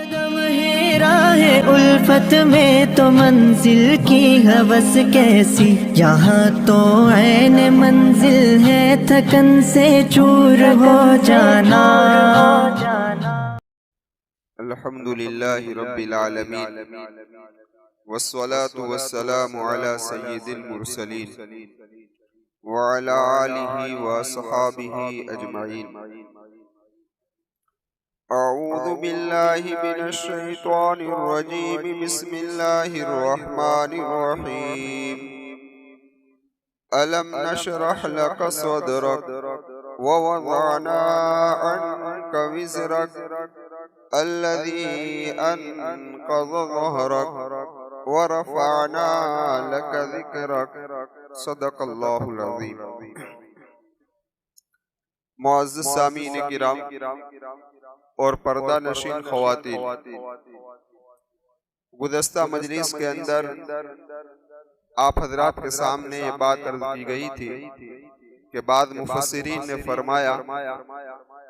कदम है राह उल्फत में तो मंजिल की हवस कैसी, यहाँ तो ऐन मंजिल है थकन से चूर हो जाना। अल्हम्दुलिल्लाहि रब्बिल आलमीन वस्सलातु वस्सलामु अला सय्यिदिल मुरसलीन व अला आलिहि व अस्हाबिहि अजमईन। अऊज़ु बिल्लाहि मिनश शैतानिर रजीम। बिस्मिल्लाहिर रहमानिर रहीम। अलम नशरह लक सदरक व वज़अना अन्का विज़रक अल्लज़ी अनक़ज़ ज़हरक व रफ़अना लक ज़िक्रक। सदक़ल्लाहुल अज़ीम। मुअज़्ज़ज़ सामीन किराम और पर्दा नशीन ख़वातीन, गुज़श्ता मजलिस के अंदर आप हज़रात के सामने ये बात अर्ज़ की गई थी कि बाद मुफ़स्सिरीन ने फरमाया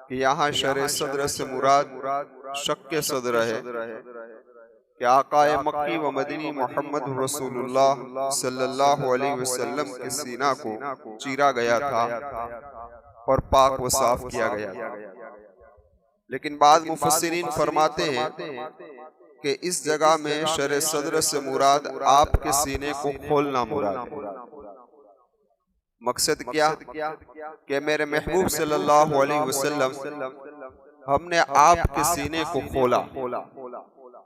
कि यहाँ शर सद्र से मुराद शक सद्र है कि आकाए मक्की व मदनी मोहम्मद रसूलुल्लाह सल्लल्लाहु अलैहि वसल्लम के सीना को चीरा गया था और पाक व साफ किया गया था। लेकिन बाद मुफस्सिरीन फरमाते हैं कि इस जगह में शर सद्र से मुराद आपके सीने को खोलना मुराद है। मकसद क्या कि मेरे महबूब सल्लल्लाहु अलैहि वसल्लम हमने आपके सीने को खोला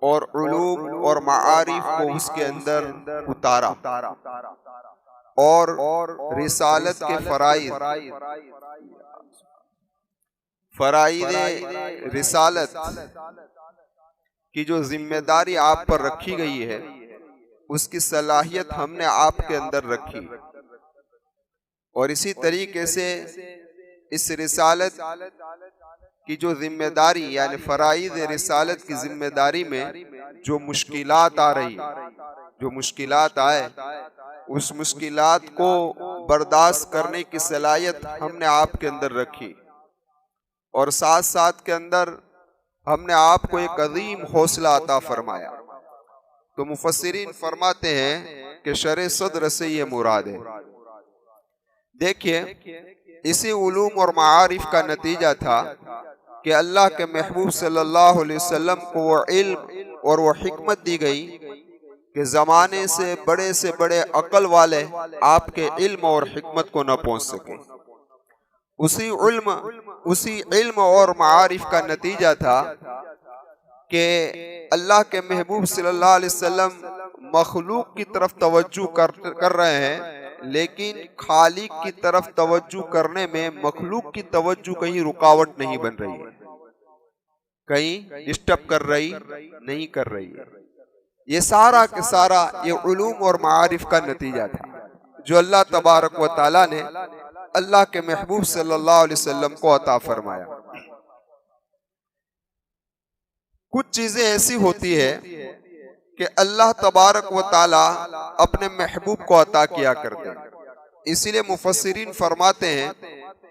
और उलूम और माआरिफ को उसके अंदर उतारा और रिसालत के फराइद रिसालत की जो जिम्मेदारी आप पर रखी गई है उसकी सलाहियत हमने आपके अंदर रखी। और इसी तरीके से इस रिसालत की जो जिम्मेदारी यानी फराइद रिसालत की जिम्मेदारी में जो मुश्किलात आ रही, जो मुश्किलात आए, उस मुश्किलात को बर्दाश्त करने की सलाहियत हमने आपके अंदर रखी। और साथ साथ के अंदर हमने आपको एक अजीम हौसला अता फरमाया। तो मुफस्सिरीन फरमाते हैं कि शर सद्र से ये मुराद है। देखिए, इसी उलूम और माआरिफ का नतीजा था कि अल्लाह के महबूब सल्लल्लाहु अलैहि वसल्लम को वो इल्म और वो हिकमत दी गई कि ज़माने से बड़े अकल वाले आपके इल्म और हिकमत को न पहुंच सके। उसी इल्म और माआरिफ का नतीजा था कि अल्लाह के महबूब सल्लल्लाहु अलैहि वसल्लम मखलूक की तरफ तवज्जो कर रहे हैं, लेकिन खालिक की तरफ तवज्जो करने में मखलूक की तवज्जो कहीं रुकावट नहीं बन रही है, कहीं डिस्टर्ब कर रही नहीं कर रही है। ये सारा के सारा ये उलूम और माआरिफ का नतीजा था जो अल्लाह तबारक व तआला ने अल्लाह के महबूब सल्लल्लाहु अलैहि वसल्लम को अता फरमाया। कुछ चीजें ऐसी होती है कि अल्लाह तबारक व तआला अपने महबूब को अता किया करते हैं। इसीलिए मुफस्सिरीन फरमाते हैं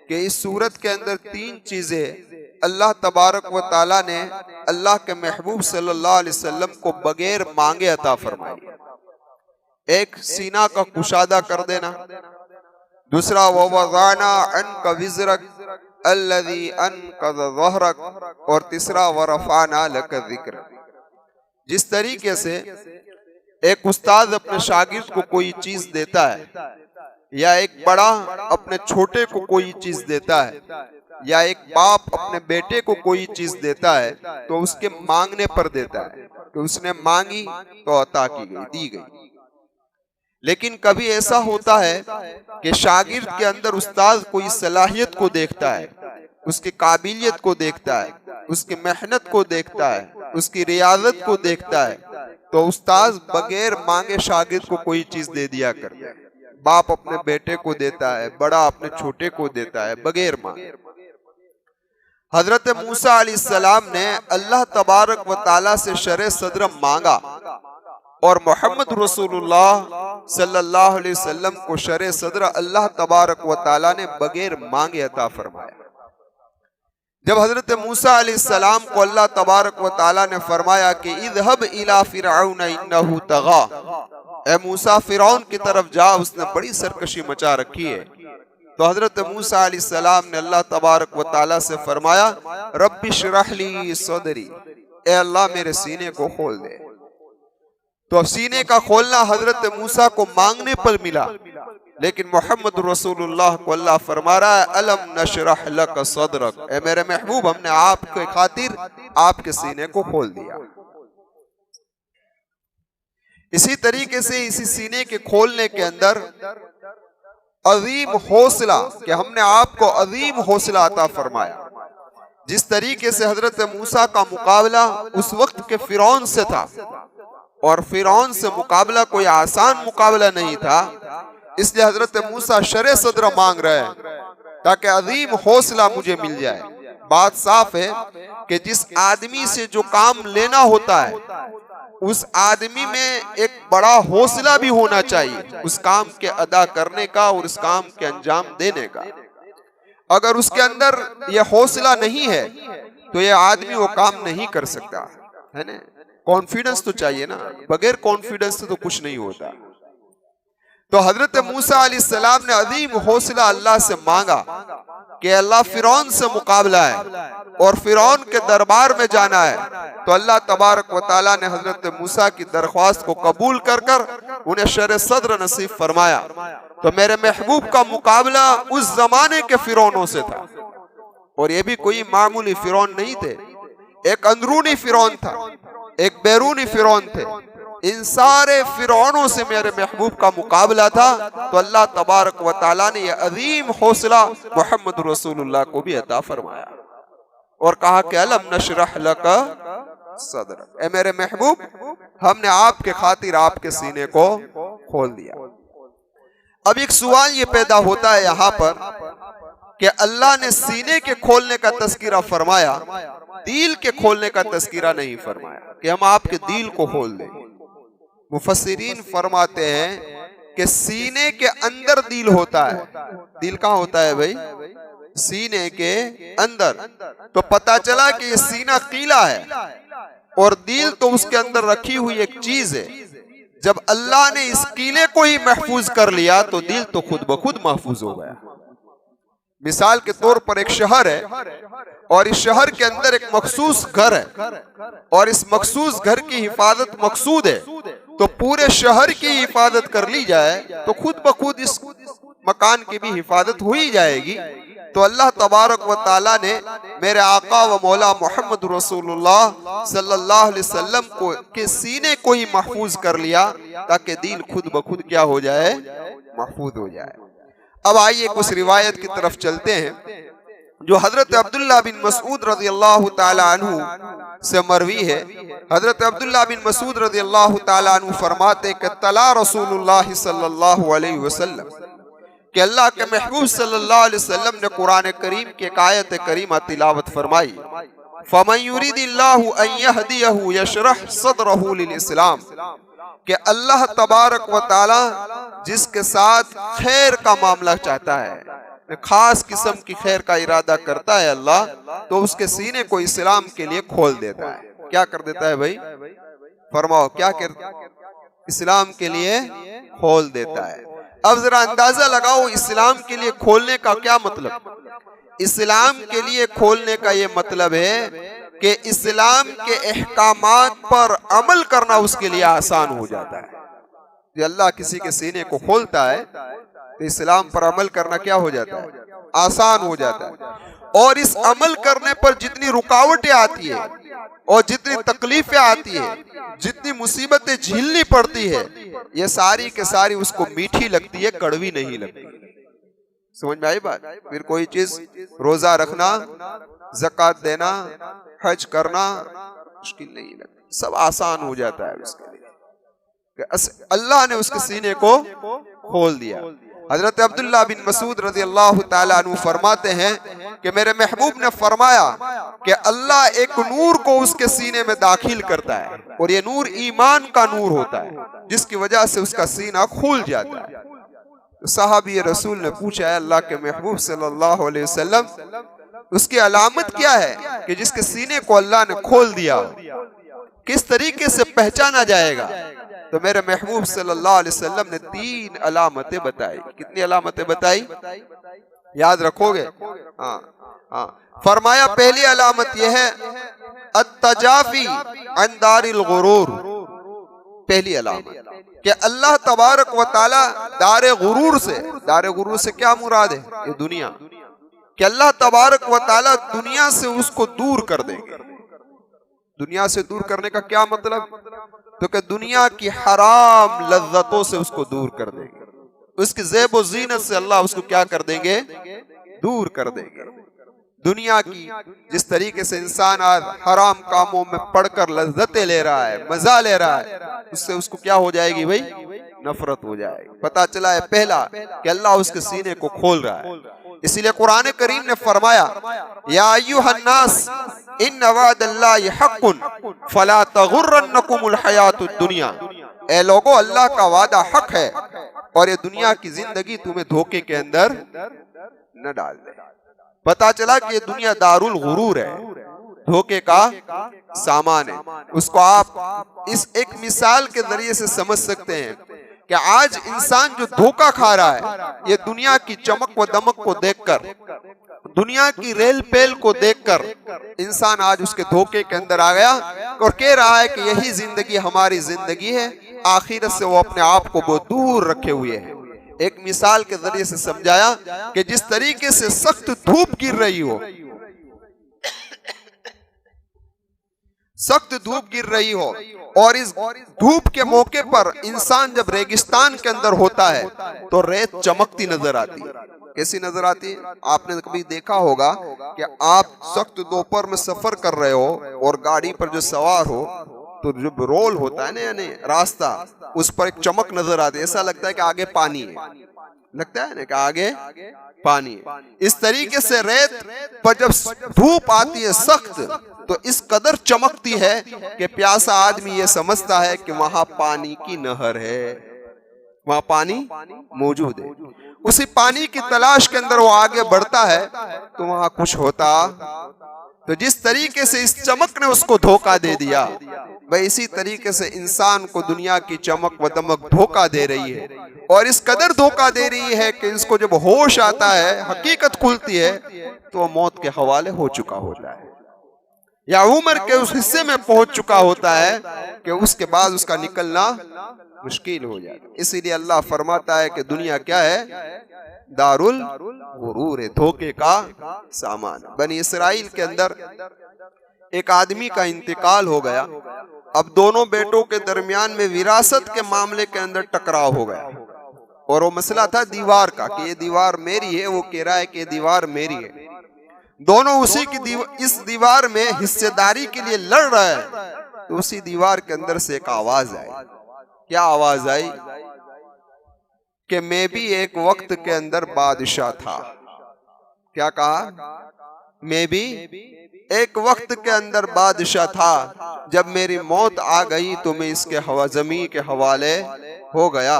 कि इस सूरत के अंदर तीन चीजें अल्लाह तबारक व तआला ने अल्लाह के महबूब सल्लल्लाहु अलैहि वसल्लम को बगैर मांगे अता फरमाई। एक, सीना का कुशादा कर देना। दूसरा, वज़अना अन्का विज़रक अल्लज़ी अनक़ज़ ज़हरक। और तीसरा, वरफ़अना लक ज़िक्रक। जिस तरीके से एक उस्ताद अपने शागिर्द को कोई चीज देता है, या एक बड़ा अपने छोटे को कोई चीज देता है, या एक बाप अपने बेटे को कोई चीज देता है, तो उसके मांगने पर देता है कि उसने मांगी तो अता की गई, दी गई। लेकिन कभी ऐसा होता है कि शागिर्द के अंदर उस्ताद कोई सलाहियत को देखता है, उसकी काबिलियत को देखता है, उसकी मेहनत को देखता है, उसकी रियाजत को देखता है, तो उस्ताद बगैर मांगे शागिर्द को कोई चीज दे दिया करता है। बाप अपने बेटे को देता है, बड़ा अपने छोटे को देता है बगैर मांगे। हजरत मूसा अलैहिस्सलाम ने अल्लाह तबारक व तआला से शर सद्र मांगा और मोहम्मद रसूलुल्लाह सल्लल्लाहु अलैहि वसल्लम को शर सद्र अल्लाह तबारक व तआला ने बगैर मांगे अता फरमाया। जब हजरत मूसा अलैहिस्सलाम को अल्लाह तबारक व ताला ने फरमाया कि इज़हब इला फिरऔन इन्नहु तगा, ए मूसा फिरौन की तरफ जा, उसने बड़ी सरकशी मचा रखी है। तो हजरत मूसा अलैहिस्सलाम ने अल्लाह तबारक व ताला से फरमाया रब्बि श्रह ली सदरी, ए अल्लाह मेरे सीने को खोल दे। तो अब सीने का खोलना हजरत मूसा को मांगने पर मिला, लेकिन मोहम्मद रसूलुल्लाह को अल्लाह फरमा रहा है अलम नशरह लक सदरक, ए मेरे महबूब हमने आपके खातिर आपके सीने को खोल दिया। इसी तरीके से इसी सीने के खोलने के अंदर अजीम हौसला, कि हमने आपको अजीम हौसला अता फरमाया। जिस तरीके से हजरत मूसा का मुकाबला उस वक्त के फिरौन से था, और फिरौन से मुकाबला कोई आसान मुकाबला नहीं था, इसलिए हजरत मूसा शरे सदर मांग रहे हैं ताकि अजीम हौसला मुझे मिल जाए। बात साफ है कि जिस आदमी से जो काम लेना होता है उस आदमी में एक बड़ा हौसला भी होना चाहिए उस काम के अदा करने का और उस काम के अंजाम देने का। अगर उसके अंदर यह हौसला नहीं है तो यह आदमी वो काम नहीं कर सकता, है ना। कॉन्फिडेंस तो चाहिए ना, बगैर कॉन्फिडेंस से तो कुछ नहीं होता। तो हजरत मूसा अलैहिस्सलाम ने अजीम हौसला अल्लाह से मांगा कि अल्लाह फिरौन से मुकाबला है और फिरौन के दरबार में जाना है। तो अल्लाह तबारक व ताला ने हजरत मूसा की दरख्वास्त को कबूल कर कर उन्हें शर सद्र नसीब फरमाया। तो मेरे महबूब का मुकाबला उस जमाने के फिरौनों से था, और ये भी कोई मामूली फिरौन नहीं थे। एक अंदरूनी फिरौन था, एक बैरूनी फिरौन थे। इन सारे फिरौनों से मेरे महबूब का मुकाबला था। तो अल्लाह तबारक व ताला ने यह अजीम हौसला मोहम्मद रसूलुल्लाह को भी अता फरमाया और कहा कि अलम नशरह लक सदरक, ए मेरे महबूब हमने आपके खातिर आपके सीने को खोल दिया। अब एक सवाल ये पैदा होता है यहाँ पर कि अल्लाह ने सीने के खोलने का तस्कीरा फरमाया, दिल के खोलने का तस्कीरा नहीं फरमाया कि हम आपके दिल को खोल दें। मुफस्सिरीन फरमाते हैं कि सीने के अंदर दिल होता है। दिल कहाँ होता है भाई? सीने के अंदर। तो पता चला कि ये सीना कीला है और दिल तो उसके अंदर रखी हुई एक चीज है। जब अल्लाह ने इस कीले को ही महफूज कर लिया तो दिल तो खुद ब खुद महफूज हो गया। मिसाल के तौर पर एक शहर है और इस शहर के अंदर एक मखसूस घर है और इस मखसूस घर की हिफाजत मकसूद है, तो पूरे शहर की हिफाजत कर ली जाए तो खुद ब खुद इस मकान की भी हिफाजत हो ही जाएगी। तो अल्लाह तबारक व ताला ने मेरे आका व मौला मोहम्मद रसूलुल्लाह सल्लल्लाहु अलैहि वसल्लम को के सीने को ही महफूज कर लिया ताकि दिल खुद ब खुद क्या हो जाए? महफूज हो जाए। अब आइए कुछ रिवायत की तरफ चलते हैं जो हजरत अब्दुल्ला बिन मसूद रज़ी अल्लाह ताला अन्हु से मरवी है। हजरत अब्दुल्ला बिन मसूद रज़ी अल्लाह ताला अन्हु फरमाते कि तला रसूलुल्लाह सल्लल्लाहु अलैहि वसल्लम, कि अल्लाह के महबूब सल्लल्लाहु अलैहि वसल्लम ने कुरान करीम की एक आयत करीमा तिलावत फरमाई, फमन युरिदिल्लाहु अन यहदियहु यशरह सदरहु लिल इस्लाम, कि अल्लाह तबारक व ताला जिसके साथ खैर का मामला चाहता है, खास किस्म की खैर का इरादा करता है अल्लाह, तो उसके सीने को इस्लाम के लिए खोल देता है। क्या कर देता है भाई? फरमाओ क्या कर? इस्लाम के लिए खोल देता है। अब जरा अंदाजा लगाओ इस्लाम के लिए खोलने का क्या मतलब? इस्लाम के लिए खोलने का ये मतलब है कि इस्लाम के अहकामात पर अमल करना उसके लिए आसान हो जाता है। जो अल्लाह किसी के सीने को खोलता है तो इस्लाम पर अमल करना क्या हो जाता है? आसान हो जाता है। और इस अमल करने पर जितनी रुकावटें आती है और जितनी तकलीफें आती है, जितनी मुसीबतें झेलनी पड़ती है, ये सारी के सारी उसको मीठी लगती है, कड़वी नहीं लगती। समझ में आई बात? फिर कोई चीज, रोजा रखना, ज़कात देना, हज करना मुश्किल नहीं लगती, सब आसान हो जाता है उसके लिए। अल्लाह ने उसके सीने को खोल दिया। हजरत अब्दुल्ला बिन मसूद रज़ी अल्लाह ताला अन्हु फरमाते हैं कि मेरे महबूब ने फरमाया कि अल्लाह एक नूर को उसके सीने में दाखिल करता है और ये नूर ईमान का नूर होता है, जिसकी वजह से उसका सीना खुल जाता है। तो साहबी रसूल ने पूछा है अल्लाह के महबूब सल्लल्लाहु अलैहि वसल्लम उसकी अलामत क्या है कि जिसके सीने को अल्लाह ने खोल दिया, किस तरीके से पहचाना जाएगा? तो मेरे महबूब सल्लल्लाहु अलैहि वसल्लम ने 3 अलामतें बताई। कितनी अलामतें बताई? याद रखोगे? हाँ हाँ। फरमाया पहली अलामत यह है अत्तजाफी अन दारिल गुरूर। पहली अलामत कि अल्लाह तबारक व ताला दारे गुरूर से क्या मुराद है? ये दुनिया, कि अल्लाह तबारक व ताला दुनिया से उसको दूर कर देंगे। दुनिया से दूर करने का क्या मतलब? तो कि दुनिया की हराम लज्जतों से उसको दूर कर देंगे, उसकी ज़ेब ज़ीनत से अल्लाह उसको क्या कर देंगे? दूर कर देंगे। दुनिया की जिस तरीके से इंसान आज हराम कामों में पड़कर लज्जतें ले रहा है, मजा ले रहा है, उससे उसको क्या हो जाएगी भाई? नफरत हो जाएगी। पता चला है पहला कि अल्लाह उसके सीने को खोल रहा है। इसीलिए कुरान करीम ने फरमाया या अय्युहन्नास इन्न वअदल्लाहि हक़्क़ुन फला तगुर्रन्नकुमुल हयातुद दुनिया। ए लोगों, अल्लाह का वादा हक है और ये दुनिया की जिंदगी तुम्हें धोखे के अंदर न डाल दे। पता चला कि ये दुनिया दारुल गुरूर है, धोखे का सामान है। उसको आप इस एक मिसाल के जरिए से समझ सकते हैं कि आज इंसान जो धोखा खा रहा है, ये दुनिया की चमक व दमक को देखकर, दुनिया की रेल पेल को देखकर इंसान आज उसके धोखे के अंदर आ गया और कह रहा है कि यही जिंदगी हमारी जिंदगी है। आखिरत से वो अपने आप को बहुत दूर रखे हुए है। एक मिसाल के जरिए से समझाया कि जिस तरीके से सख्त धूप गिर रही हो, सख्त धूप गिर रही हो, और इस धूप के मौके पर इंसान जब रेगिस्तान के अंदर होता है तो रेत चमकती नजर आती है। कैसी नजर आती है? आपने कभी देखा होगा कि आप सख्त दोपहर में सफर कर रहे हो और गाड़ी पर जो सवार हो तो जो रोल होता है ना, यानी रास्ता, उस पर एक चमक नजर आती है। ऐसा लगता है कि आगे पानी है, लगता है ना कि आगे पानी है। इस तरीके से रेत पर जब धूप आती है सख्त, तो इस कदर चमकती है कि प्यासा आदमी ये समझता है कि वहां पानी की नहर है, वहां पानी मौजूद है। उसी पानी की तलाश के अंदर वो आगे बढ़ता है तो वहां कुछ होता। तो जिस तरीके से इस चमक ने उसको धोखा दे दिया, भाई इसी तरीके से इंसान को दुनिया की चमक व दमक धोखा दे रही है, और इस कदर धोखा दे रही है कि इसको जब होश आता है, हकीकत खुलती है, तो वो मौत के हवाले हो चुका होता है या उम्र के उस हिस्से में पहुंच चुका होता है कि उसके बाद उसका निकलना मुश्किल हो जाता है। इसीलिए अल्लाह फरमाता है कि दुनिया क्या है? दारुल गुरूर है, धोखे का सामान। बनी इसराइल के अंदर एक आदमी का इंतकाल हो गया। अब दोनों बेटों के दरमियान में विरासत के मामले के अंदर टकराव हो गया, और वो मसला था दीवार का कि ये दीवार मेरी है, वो कह रहा है कि ये दीवार मेरी है। दोनों उसी की इस दीवार में हिस्सेदारी के लिए लड़ रहे हैं। तो उसी दीवार के अंदर से एक आवाज आई। क्या आवाज आई? कि मैं भी एक वक्त के अंदर बादशाह था। क्या कहा? मैं भी एक वक्त के अंदर बादशाह था, जब मेरी मौत आ गई तो मैं इसके जमीन के हवाले हो गया।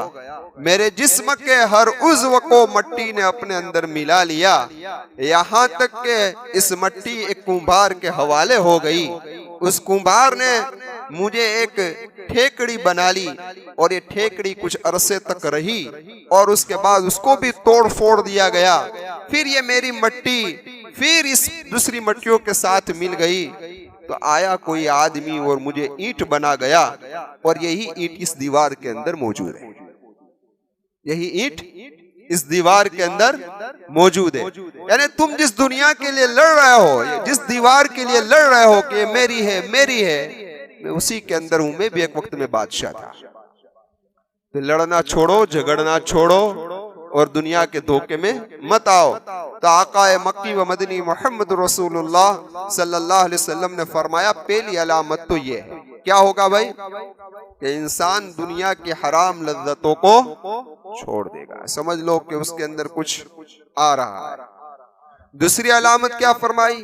मेरे जिस्म के हर उज़्व को मट्टी ने अपने अंदर मिला लिया, यहाँ तक कि इस मट्टी एक कुम्हार के हवाले हो गई। उस कुम्हार ने मुझे एक ठेकड़ी बना ली, और ये ठेकड़ी कुछ अरसे तक रही, और उसके बाद उसको भी तोड़ फोड़ दिया गया। फिर ये मेरी मट्टी फिर इस दूसरी मट्टियों के साथ मिल गई। तो आया कोई आदमी और मुझे ईंट बना गया, और यही ईंट इस दीवार के अंदर मौजूद है। यही ईंट इस दीवार के अंदर मौजूद है। यानी तुम जिस दुनिया के लिए लड़ रहे हो, जिस दीवार के लिए लड़ रहे हो कि मेरी है मेरी है, मैं उसी के अंदर हूं। मैं भी एक वक्त में बादशाह था। तो लड़ना छोड़ो, झगड़ना छोड़ो, और दुनिया के धोखे में मत आओ। तो आकाए मक्की व मदनी मोहम्मद रसूलुल्लाह सल्लल्लाहु अलैहि वसल्लम ने फरमाया पहली अलामत तो ये है। क्या होगा भाई? कि इंसान दुनिया की हराम लज्जतों को छोड़ देगा। समझ लो कि उसके अंदर कुछ आ रहा है। दूसरी अलामत क्या फरमाई?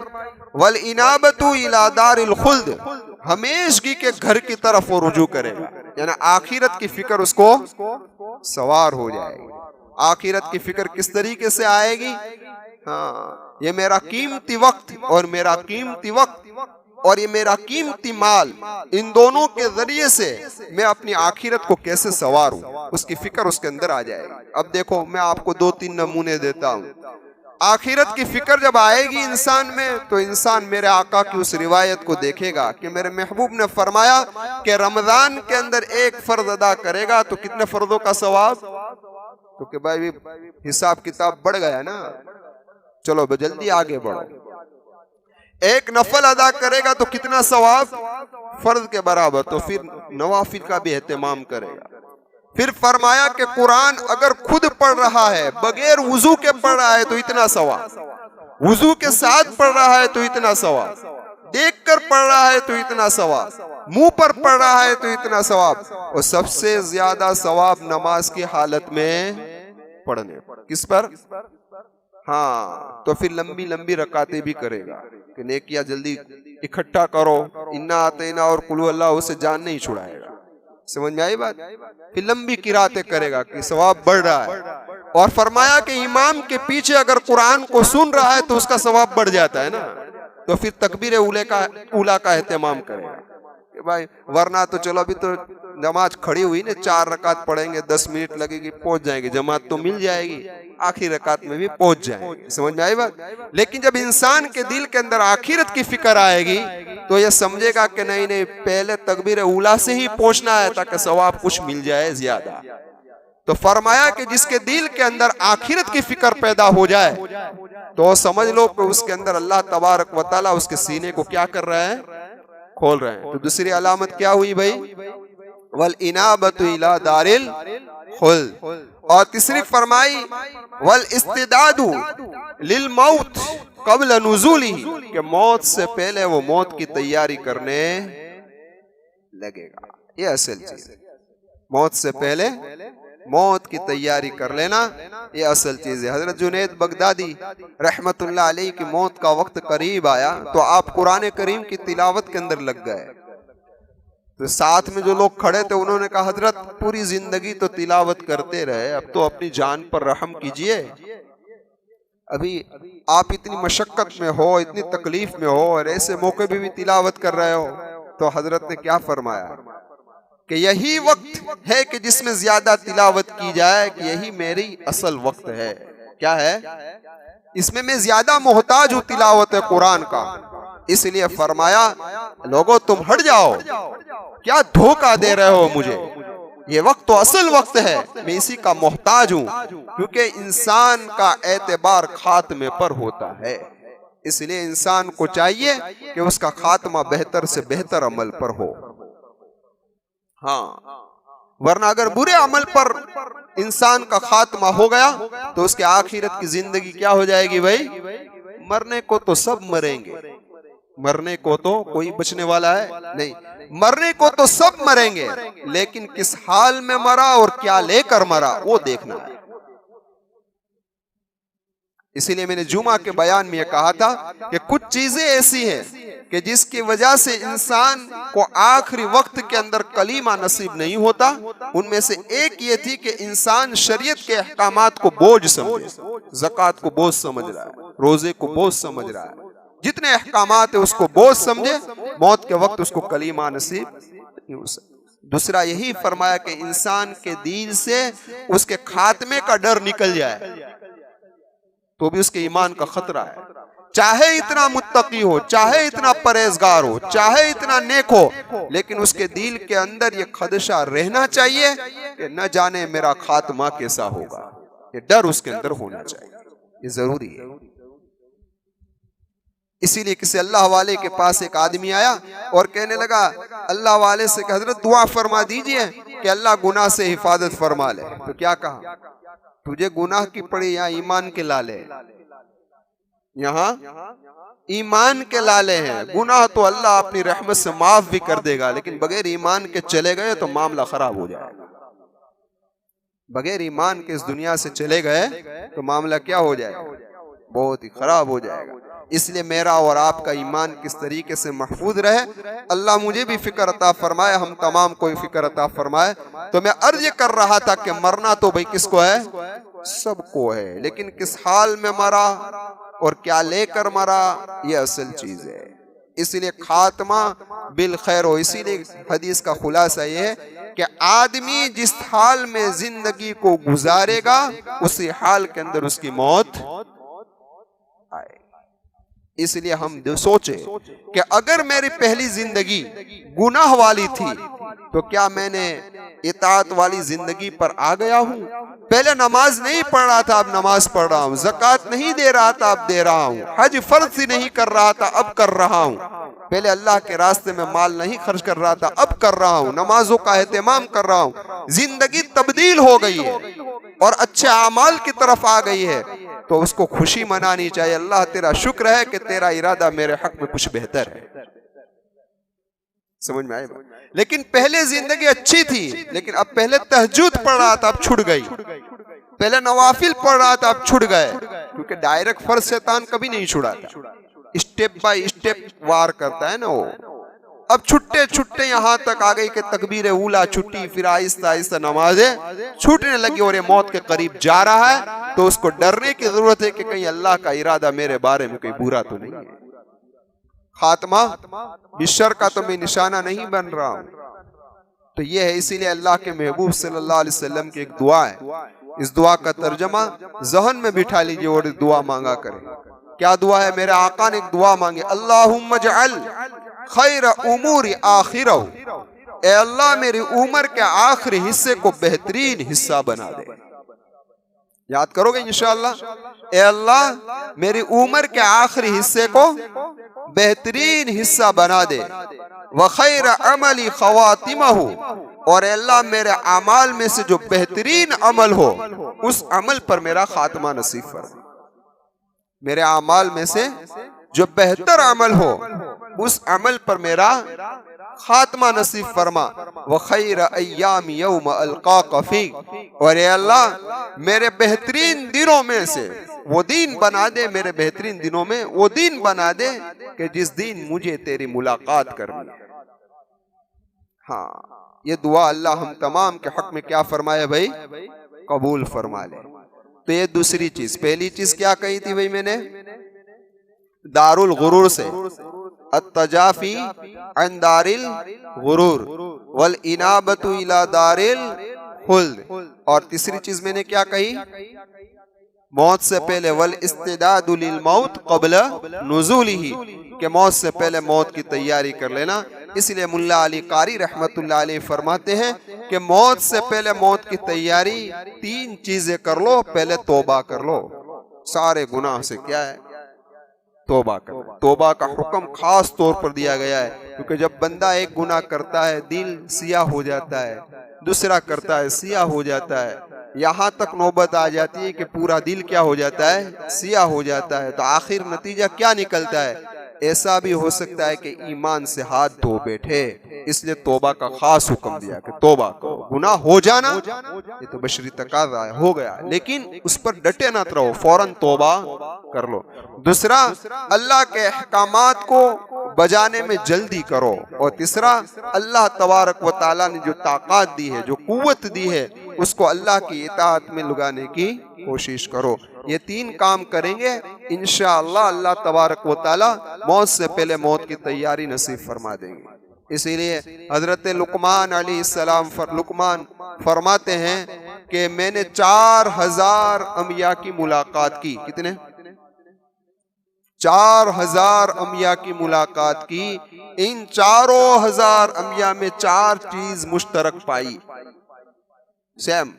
वल इनाबतु इला दारिल खुल्द, हमेशगी के घर की तरफ वो रुजू करेगा, यानी आखिरत की फिक्र उसको सवार हो जाएगी। आखिरत की फिक्र किस तरीके से आएगी? हाँ, ये मेरा कीमती वक्त और मेरा कीमती वक्त और ये मेरा कीमती माल, इन दोनों के जरिए से मैं अपनी आखिरत को कैसे संवारूं, उसकी फिक्र उसके अंदर आ जाएगी। अब देखो, मैं आपको 2-3 नमूने देता हूं। आखिरत की फिक्र जब आएगी इंसान में, तो इंसान मेरे आका की उस रिवायत को देखेगा कि मेरे महबूब ने फरमाया कि रमजान के अंदर एक फर्ज अदा करेगा तो कितने फर्जों का सवाब। तो कि भाई हिसाब किताब बढ़ गया ना, चलो जल्दी आगे बढ़ो। एक नफल अदा करेगा तो कितना सवाब, फर्ज के बराबर, तो फिर नवाफिल का भी एहतमाम करेगा। फिर फरमाया कि कुरान अगर खुद पढ़ रहा है, बगैर वुजू के पढ़ रहा है तो इतना सवाब, वुजू के साथ पढ़ रहा है तो इतना सवाब, देखकर पढ़ रहा है तो इतना सवाब, मुंह पर पढ़ रहा है तो इतना सवाब, और सबसे ज्यादा सवाब नमाज की हालत में पढ़ने पर। किस पर? हाँ, तो फिर लंबी लंबी रकातें भी करेगा कि नेकियां जल्दी इकट्ठा करो, इन्ना आतेना और कुल अल्लाह उसे जान नहीं छुड़ाएगा। समझ में आई बात? फिर लंबी किरातें करेगा कि सवाब बढ़ रहा है। और फरमाया कि इमाम के पीछे अगर कुरान को सुन रहा है तो उसका सवाब बढ़ जाता है ना, तो फिर तकबीर उला का एहतमाम करेगा कि भाई, वरना तो चलो अभी तो नमाज खड़ी हुई ने, 4 रकात पढ़ेंगे, 10 मिनट लगेगी, पहुंच जाएंगे, जमात तो मिल जाएगी, आखिरी रकात में भी पहुंच जाएंगे। समझ में आई बात? लेकिन जब इंसान के दिल के अंदर आखिरत की फिक्र आएगी तो यह समझेगा कि नहीं नहीं, पहले तकबीर उला से ही पहुंचना है ताकि सवाब कुछ मिल जाए ज्यादा। तो फरमाया कि जिसके दिल के अंदर आखिरत की फिक्र पैदा हो जाए तो समझ लो कि उसके अंदर अल्लाह तबारक व तआला उसके सीने को क्या कर रहे हैं, खोल रहे हैं। तो दूसरी अलामत क्या हुई भाई? वल इनाबतु इला दारिल खुल्द। और तीसरी फरमाई वल इस्तिदादु लिल मौत कब्ल नुज़ूलिही, कि मौत से पहले वो मौत की तैयारी करने लगेगा। ये असल चीज है, मौत से पहले मौत की तैयारी कर लेना, ये असल चीज है। हजरत जुनैद बगदादी रहमतुल्लाह अलैह की मौत का वक्त करीब आया तो आप कुरान करीम की तिलावत के अंदर लग गए। तो साथ में जो लोग खड़े थे उन्होंने कहा, हजरत पूरी जिंदगी तो तिलावत करते रहे, अब तो अपनी जान पर रहम कीजिए, अभी आप इतनी मशक्कत में हो, इतनी तकलीफ में हो और ऐसे मौके भी तिलावत कर रहे हो। तो हजरत ने क्या फरमाया कि यही वक्त है कि जिसमें ज्यादा तिलावत की जाए, कि यही मेरी असल वक्त है। क्या है? इसमें मैं ज्यादा मोहताज हूं तिलावत कुरान का। इसलिए फरमाया, लोगों तुम हट जाओ, क्या धोखा दे रहे हो मुझे, ये वक्त तो असल वक्त है, मैं इसी का मोहताज हूं, क्योंकि इंसान का एतबार खात्मे पर होता है। इसलिए इंसान को चाहिए कि उसका खात्मा बेहतर से बेहतर अमल पर हो। हाँ, वरना अगर बुरे अमल पर इंसान का खात्मा हो गया तो उसके आखिरत की जिंदगी क्या हो जाएगी भाई? मरने को तो सब मरेंगे, मरने को तो कोई बचने वाला है नहीं, मरने को तो सब मरेंगे, लेकिन किस हाल में मरा और क्या लेकर मरा वो देखना है। इसीलिए मैंने जुमा के बयान में यह कहा था कि कुछ चीजें ऐसी हैं कि जिसकी वजह से इंसान को आखिरी वक्त के अंदर कलीमा नसीब नहीं होता। उनमें से एक ये थी कि इंसान शरीयत के अहकामात को बोझ समझे, ज़कात को बोझ समझ रहा है, रोजे को बोझ समझ रहा है, जितने अहकामात है उसको बोझ समझे, मौत के वक्त उसको कलीमा नसीब नहीं हो सकता। दूसरा यही फरमाया कि इंसान के दिल से उसके खात्मे का डर निकल जाए तो भी उसके ईमान का खतरा है। चाहे इतना मुत्तकी हो, चाहे इतना परहेजगार हो, चाहे इतना नेक हो, लेकिन उसके दिल के अंदर ये खदशा रहना चाहिए कि न जाने मेरा खात्मा कैसा होगा। ये डर उसके अंदर होना चाहिए, ये जरूरी है। इसीलिए किसी अल्लाह वाले के पास एक आदमी आया और कहने लगा अल्लाह वाले से, हजरत दुआ फरमा दीजिए कि अल्लाह गुनाह से हिफाजत फरमा ले। तो क्या कहा, तुझे गुनाह की पड़ी, यहाँ ईमान के लाले, यहाँ ईमान के लाले हैं। गुनाह तो अल्लाह अपनी रहमत से माफ भी कर देगा, लेकिन बगैर ईमान के चले गए तो मामला खराब हो जाएगा। बगैर ईमान के इस दुनिया से चले गए तो मामला क्या हो जाएगा, बहुत ही खराब हो जाएगा। इसलिए मेरा और आपका ईमान किस तरीके से महफूज रहे, अल्लाह मुझे भी फिक्र अता फरमाए, हम तमाम को फिक्र अता फरमाए। तो मैं अर्ज कर रहा था कि मरना तो भाई किसको है, सबको है, लेकिन किस हाल में मरा और क्या लेकर मरा, ये असल चीज है। इसलिए खात्मा बिल खैर हो। इसीलिए हदीस का खुलासा ये है कि आदमी जिस हाल में जिंदगी को गुजारेगा उसी हाल के अंदर उसकी मौत आए। इसलिए हम सोचे कि अगर मेरी पहली जिंदगी गुनाह वाली थी तो क्या मैंने इताअत वाली जिंदगी पर आ गया हूं? पहले नमाज नहीं पढ़ रहा था, अब नमाज पढ़ रहा हूं। ज़कात नहीं दे रहा था, अब दे रहा हूं। हज फर्ज ही नहीं कर रहा था, अब कर रहा हूं। पहले अल्लाह के रास्ते में माल नहीं खर्च कर रहा था, अब कर रहा हूं। नमाजों का एहतमाम कर रहा हूं। जिंदगी तब्दील हो गई है और अच्छे अमाल की तरफ आ गई है, तो उसको खुशी मनानी चाहिए। अल्लाह तेरा शुक्र है कि तेरा इरादा मेरे हक में कुछ बेहतर है। समझ में आए? लेकिन पहले जिंदगी अच्छी थी, लेकिन अब पहले तहज्जुद पढ़ रहा था, अब छूट गई। पहले नवाफिल पढ़ रहा था, अब छूट गए, क्योंकि डायरेक्ट फर्ज शैतान कभी नहीं छुड़ाता, स्टेप बाय स्टेप वार करता है ना वो। अब छुट्टे छुट्टे यहाँ तक आ गई कि तकबीर ऊला छुट्टी, फिर आहिस्ता आहिस्ता नमाजें छूटने लगी और ये मौत के करीब जा रहा है। तो उसको डरने की जरूरत है कि कहीं अल्लाह का इरादा मेरे बारे में कोई बुरा तो नहीं है। खात्मा बिशर का तो मैं निशाना नहीं बन रहा हूं। तो ये है, इसीलिए अल्लाह के महबूब सल्लल्लाहु अलैहि वसल्लम की एक दुआ है। इस दुआ का तर्जमा जहन में बिठा लीजिए और दुआ मांगा करें। क्या दुआ है? मेरे आका ने एक दुआ मांगी, अल्लाहुम्मा जअल खैर उमूरी आखिरहु, ए अल्लाह मेरी उम्र के आखिरी हिस्से को बेहतरीन हिस्सा बना दे। याद करोगे इंशाअल्लाह? ए अल्लाह मेरी उम्र के आखिरी हिस्से को बेहतरीन हिस्सा बना दे। व खैर अमली खवातिमहु, और अल्लाह मेरे अमाल में से जो बेहतरीन अमल हो उस अमल पर मेरा खात्मा नसीब फरमा। मेरे अमाल में से जो बेहतर अमल हो उस अमल पर मेरा खात्मा नसीब फरमा। व खैर अय्याम यौम अलकाका फी, और अल्लाह मेरे बेहतरीन दिनों में से वो दिन बना दे, मेरे बेहतरीन दिनों में वो दिन बना दे कि जिस दिन मुझे तेरी मुलाकात करनी है। हाँ, ये दुआ अल्लाह हम तमाम के हक में क्या फरमाए भाई? कबूल फरमा ले। तो ये दूसरी चीज। पहली चीज क्या कही थी भाई मैंने? दारुल गुरूर से अत्तजाफी अन दारिल गुरूर वल इनाबतु इला दारिल खुल्द। और तीसरी चीज मैंने क्या कही? मौत से पहले वल इस्तिदादु लिल मौत क़ब्ल नुज़ूलिही, के मौत से पहले मौत की तैयारी कर लेना। इसलिए मुल्ला अली कारी रहमतुल्लाह अलैह फरमाते हैं कि मौत से पहले मौत की तैयारी 3 चीजें कर लो। पहले तौबा कर लो, सारे गुनाह से क्या है? तौबा कर। तौबा का हुक्म खास तौर पर दिया गया है, क्योंकि जब बंदा एक गुनाह करता है दिल सियाह हो जाता है, दूसरा करता है सियाह हो जाता है, यहाँ तक नौबत आ जाती है कि पूरा दिल क्या हो जाता है? सियाह हो जाता है। तो आखिर नतीजा क्या निकलता है? ऐसा भी हो सकता है कि ईमान से हाथ धो बैठे। इसलिए तौबा का खास हुक्म दिया कि तौबा करो। गुनाह हो जाना ये तो बशरी तकाज़ा है, हो गया, लेकिन उस पर डटे ना रहो, फौरन तौबा कर लो। दूसरा, अल्लाह के अहकामात को बजाने में जल्दी करो। और तीसरा, अल्लाह तबारक व तआला ने जो ताकत दी है, जो कुव्वत दी है, उसको अल्लाह की इताअत में लगाने की कोशिश करो। ये 3 काम करेंगे इंशाअल्लाह अल्लाह तबारक व तआला मौत से पहले मौत की तैयारी नसीब फरमा देंगे। इसीलिए हजरत लुकमान अलैहिस्सलाम लुकमान फरमाते हैं कि मैंने 4000 अंबिया की मुलाकात की। कितने? 4000 अंबिया की मुलाकात की। इन 4000 अंबिया में 4 चीज मुश्तरक पाई, सेम।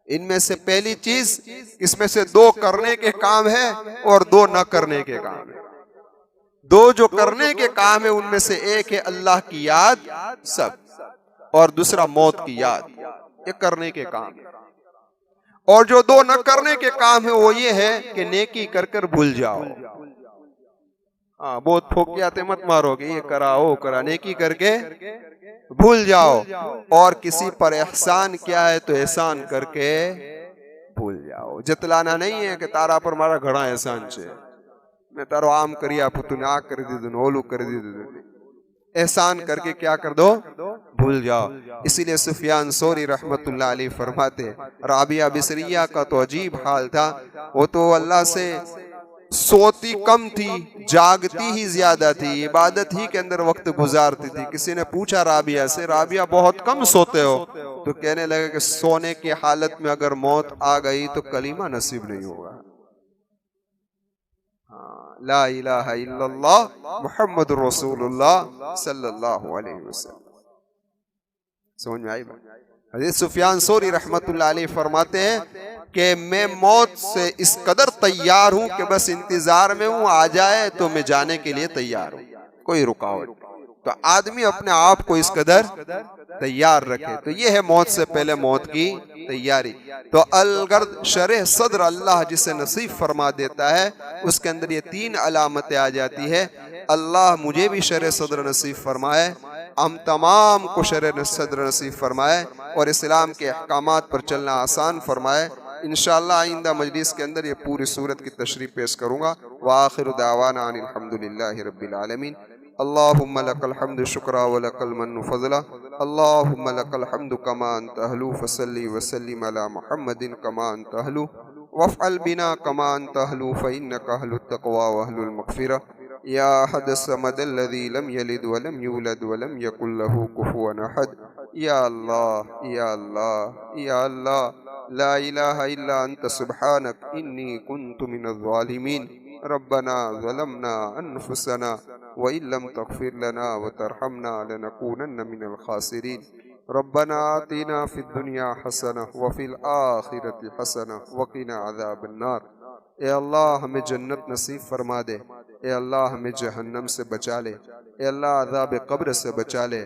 इनमें से पहली चीज, इसमें से 2 करने के काम है और 2 न करने के काम है। 2 जो करने के काम है उनमें से एक है अल्लाह की याद सब, और दूसरा मौत की याद। ये करने के काम है। और जो 2 न करने के काम है वो ये है कि नेकी कर कर भूल जाओ। हाँ, बहुत फोकियाते मत मारोगे, ये करा वो करा, नेकी करके भूल जाओ। और किसी पर एहसान किया है तो एहसान करके भूल जाओ। जतलाना नहीं है कि तारा पर मारा घड़ा एहसान छे, मैं तारो आम करिया तूने आ कर दी, ओलू कर दी। एहसान करके क्या कर दो? भूल जाओ। इसीलिए सुफियान सौरी रहमतुल्लाह अलैह फरमाते, राबिया बिसरिया का तो अजीब हाल था, वो तो अल्लाह से सोती कम थी, जागती ही ज्यादा थी, इबादत ही के अंदर वक्त गुजारती थी। किसी ने पूछा राबिया से, राबिया बहुत कम सोते हो? तो कहने लगे कि सोने की हालत में अगर मौत आ गई तो कलीमा नसीब नहीं होगा। हाँ, ला इलाहा इल्लल्लाह मुहम्मदुर रसूलुल्लाह सल्लल्लाहु अलैहि वसल्लम। समझ में आई बात? हज़रत सुफियान सौरी रहमतुल्लाह अलैह फरमाते हैं कि मैं मौत से इस कदर तैयार हूं कि बस इंतजार में हूं, आ जाए तो मैं जाने के लिए तैयार हूं, कोई रुकावट। तो आदमी अपने आप को इस कदर तैयार रखे, तो ये है मौत से पहले मौत की तैयारी। तो अलगर्द शरह सद्र अल्लाह जिसे नसीब फरमा देता है, उसके अंदर ये तीन अलामतें आ जाती है। अल्लाह मुझे भी शरह सद्र नसीब फरमाए, हम तमाम को शरह सद्र नसीब फरमाए और इस्लाम के अहकामात पर चलना आसान फरमाए। इंशाअल्लाह आइंदा मजलिस के अंदर ये पूरी सूरत की तशरीह पेश करूँगा। व आखिरु दावाना अनिल हम्दुलिल्लाहि रब्बिल आलमीन। अल्लाहुम्मा लकल हम्दु शुक्रा व लकल मन्नु फज़ला। अल्लाहुम्मा लकल हम्दु कमा अंत अहलु फसल्ली व सल्लिम अला मुहम्मदिन कमा अंत अहलु वफ़अल बिना कमा अंत अहलु फ़इन्नका अहलुत तक़वा व अहलुल मग़फ़िरा। या अहद समदल्लज़ी लम यलिद व लम यूलद व लम यकुल लहू कुफ़ुवन अहद। या अल्लाह या अल्लाह या अल्लाह, ला इलाहा इल्ला अंत सुब्हानक इन्नी कुन्तु मिनज़ ज़ालिमीन। रब्बना ज़लमना अनफुसना व इल्लम तग़फ़िर लना व तरहमना लनकूनन्न मिनल ख़ासिरीन। रब्बना आतिना फ़िद दुनिया हसना व फ़िल आखिरति हसना व क़िना अज़ाबन्नार। ए अल्लाह हमें जन्नत नसीब फरमा दे, ए अल्लाह हमें जहन्नम से बचा ले, ए अल्लाह अज़ाब कब्र से बचा ले,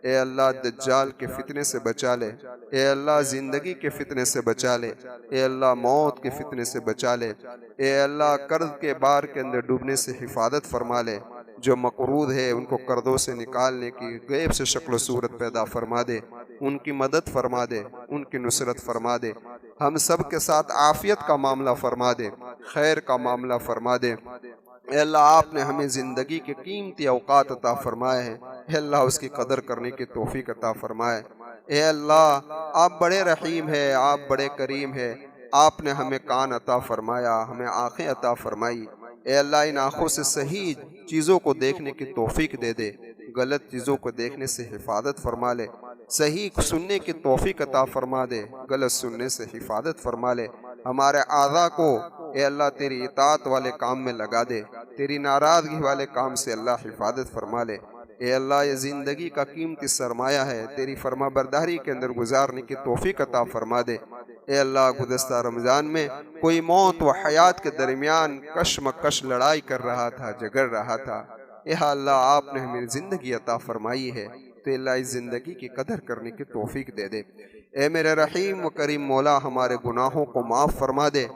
ए अल्लाह दज्जाल के फितने से बचा ले, ए अल्लाह ज़िंदगी के फितने से बचा ले, ए अल्लाह मौत के फितने से बचा ले, ए अल्लाह कर्ज के बार के अंदर डूबने से हिफाजत फरमा ले। जो मकरूद है उनको कर्जों से निकालने की गैब से शक्ल सूरत पैदा फरमा दे, उनकी मदद फरमा दे, उनकी नुसरत फरमा दे। हम सब के साथ आफियत का मामला फरमा दे, खैर का मामला फरमा दे। ए अल्लाह आपने हमें ज़िंदगी के कीमती अवकात अता फरमाए हैं, ए अल्लाह उसकी कदर करने की तौफीक अता फरमाए। ए अल्लाह आप बड़े रहीम है, आप बड़े करीम है, आपने हमें कान अता फरमाया, हमें आँखें अता फरमाई। ए अल्लाह इन आँखों से सही चीज़ों को देखने की तौफीक दे दे, गलत चीज़ों को देखने से हिफाजत फरमा ले। सही सुनने की तौफीक अता फरमा दे, गलत सुनने से हिफाजत फरमा ले। हमारे आज़ा को ए अल्लाह तेरी इताअत वाले काम में लगा दे, तेरी नाराज़गी वाले काम से अल्लाह हिफाजत फरमा ले। ए अल्लाह ये ज़िंदगी का कीमती सरमाया है, तेरी फरमा बरदारी के अंदर गुजारने की तौफीक अता फरमा दे। ए अल्लाह गुज़श्ता रमज़ान में कोई मौत व हयात के दरमियान कशमकश लड़ाई कर रहा था, झगड़ रहा था, ए अल्लाह आपने हमें ज़िंदगी अता फरमाई है, तो अल्लाह इस ज़िंदगी की कदर करने की तौफीक दे दे। ए मेरे रहीम व करीम मौला हमारे गुनाहों को माफ़ फरमा दे,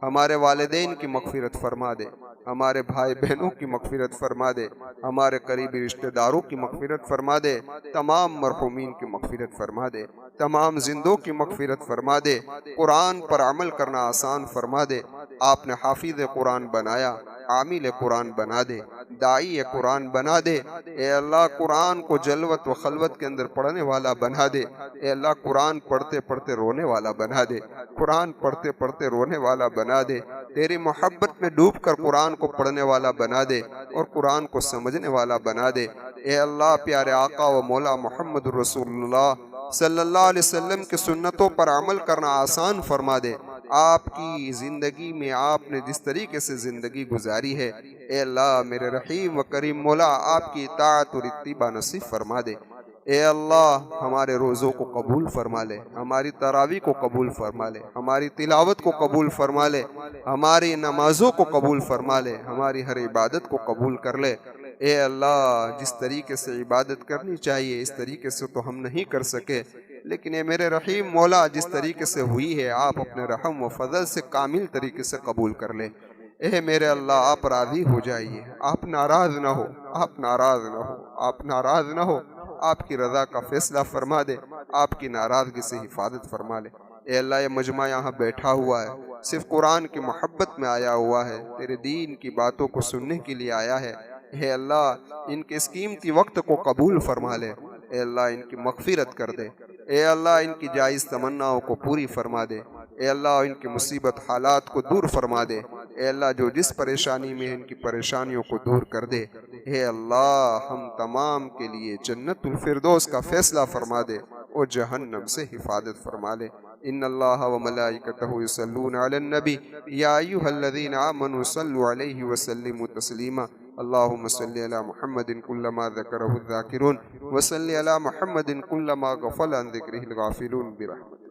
हमारे वालिदैन की मग़फ़िरत फरमा दे, हमारे भाई बहनों की मग़फ़िरत फरमा दे, हमारे करीबी रिश्तेदारों की मग़फ़िरत फरमा दे, तमाम मरहूमीन की मग़फ़िरत फरमा दे, तमाम जिंदों की मग़फ़िरत फरमा दे। कुरान पर अमल करना आसान फरमा दे। आपने हाफिज़ कुरान बनाया, आमिल कुरान बना दे, दाई कुरान बना दे। ए अल्लाह कुरान को जलवत व खलवत के अंदर पढ़ने वाला बना दे। ए अल्लाह कुरान पढ़ते पढ़ते रोने वाला बना दे, कुरान पढ़ते पढ़ते रोने वाला बना दे। तेरी मोहब्बत में डूब कर कुरान को पढ़ने वाला बना दे और कुरान को समझने वाला बना दे। ए अल्लाह प्यारे आका व मौला मोहम्मद रसूलुल्लाह सल्लल्लाहु अलैहि वसल्लम की सुन्नतों पर अमल करना आसान फरमा दे। आपकी ज़िंदगी में आपने जिस तरीके से ज़िंदगी गुजारी है, ए अल्लाह मेरे रहीम व करीम मौला आपकी इताअत और इत्तिबा नसीब फरमा दे। ए अल्लाह हमारे रोज़ों को कबूल फरमा ले, हमारी तरावी को कबूल फरमा ले, हमारी तिलावत को कबूल फरमा ले, हमारी नमाज़ों को कबूल फरमा ले, हमारी हर इबादत को कबूल कर ले। ए अल्लाह जिस तरीके से इबादत करनी चाहिए इस तरीके से तो हम नहीं कर सके, लेकिन ये मेरे रहीम मौला जिस तरीके से हुई है आप अपने रहम व फजल से कामिल तरीके से कबूल कर ले। ए मेरे अल्लाह आप राज़ी हो जाइए, आप नाराज़ ना हो, आप नाराज़ ना हो, आप नाराज़ ना हो। आपकी रज़ा का फैसला फरमा दे, आपकी नाराज़गी से हिफाजत फरमा ले। ए अल्लाह ये मजमा यहाँ बैठा हुआ है, सिर्फ कुरान की मोहब्बत में आया हुआ है, तेरे दीन की बातों को सुनने के लिए आया है। हे अल्लाह इनके इस कीमती वक्त को कबूल फरमा ले, ए अल्लाह इनकी मगफिरत कर दे। ए अल्लाह इनकी जायज़ तमन्नाओं को पूरी फरमा दे। ए अल्लाह इनकी मुसीबत हालात को दूर फरमा दे। ए अल्लाह जो जिस परेशानी में है इनकी परेशानियों को दूर कर दे। हे अल्लाह हम तमाम के लिए जन्नतुल फिरदौस का फैसला फरमा दे और जहन्नम से हिफाजत फरमा ले। इन्नल्लाह व मलाइकतहु युसल्लूना अलन नबी या अय्युहल्लज़ीना आमनू सल्लु अलैहि व सल्लिमू तस्लीमा। अल्लाहुम्मा सल्लि अला मुहम्मदिन कुल्लमा ज़करहु ज़ाकिरून व सल्लि अला मुहम्मदिन कुल्लमा गफ़ला अन ज़िक्रिहिल गाफ़िलून बिरहमतिक।